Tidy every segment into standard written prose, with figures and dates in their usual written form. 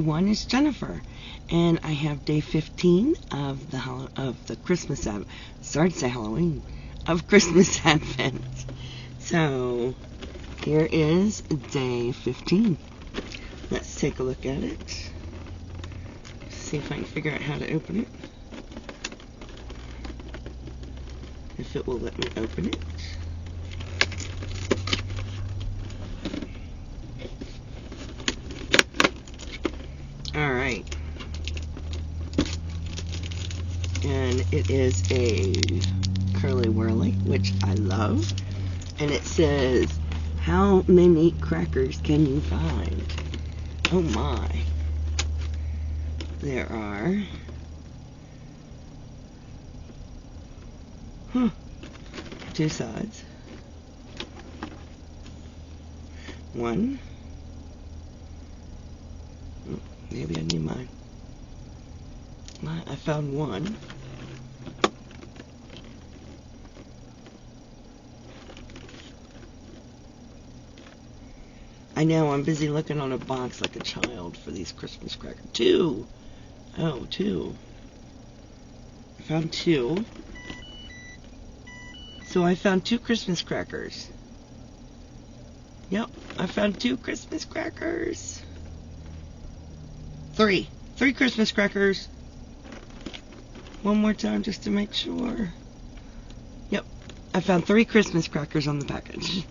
1 is Jennifer, and I have day 15 of the Christmas sorry to say Halloween, of Christmas Advent. So here is day 15. Let's take a look at it. See if I can figure out how to open it. If it will let me open it. Alright. And it is a curly whirly, which I love. And it says, how many crackers can you find? Oh my. There are 2 sides. 1. Maybe I need mine. I found 1. I know, I'm busy looking on a box like a child for these Christmas crackers. 2. Oh, 2. I found 2. So I found 2 Christmas crackers. Yep, I found 2 Christmas crackers. 3 Christmas crackers. One more time just to make sure. Yep, I found 3 Christmas crackers on the package.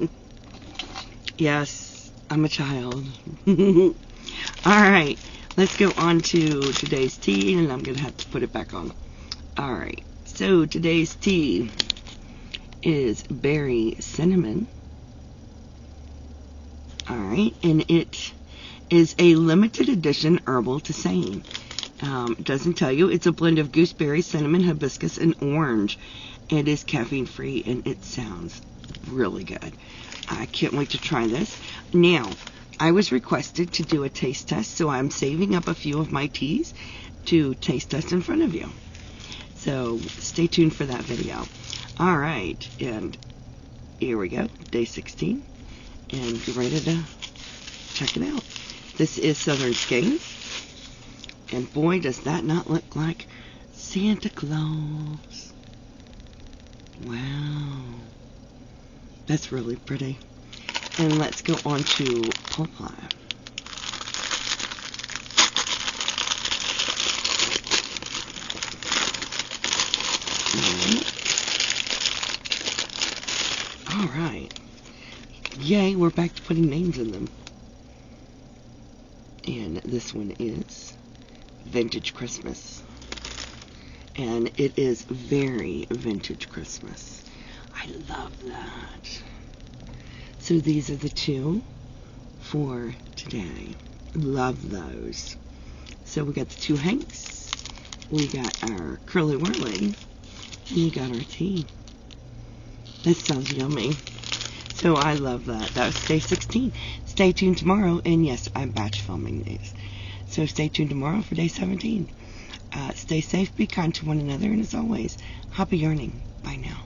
Yes, I'm a child. Alright, let's go on to today's tea, and I'm going to have to put it back on. Alright, so today's tea is berry cinnamon. Alright, and it is a limited edition herbal tisane. It doesn't tell you. It's a blend of gooseberry, cinnamon, hibiscus, and orange. It is caffeine free, and it sounds really good. I can't wait to try this. Now, I was requested to do a taste test, so I'm saving up a few of my teas to taste test in front of you. So stay tuned for that video. Alright, and here we go, day 16, and get ready to check it out. This is Southern Skeins, and boy, does that not look like Santa Claus. Wow, that's really pretty. And let's go on to Paw Ply. Alright. Yay, we're back to putting names in them. And this one is Vintage Christmas. And it is very vintage Christmas. I love that. So these are the 2 for today. Love those. So we got the 2 Hanks. We got our curly whirly. And we got our tea. That sounds yummy. So I love that. That was day 16. Stay tuned tomorrow. And yes, I'm batch filming these. So stay tuned tomorrow for day 17. Stay safe, be kind to one another, and as always, happy yarning. Bye now.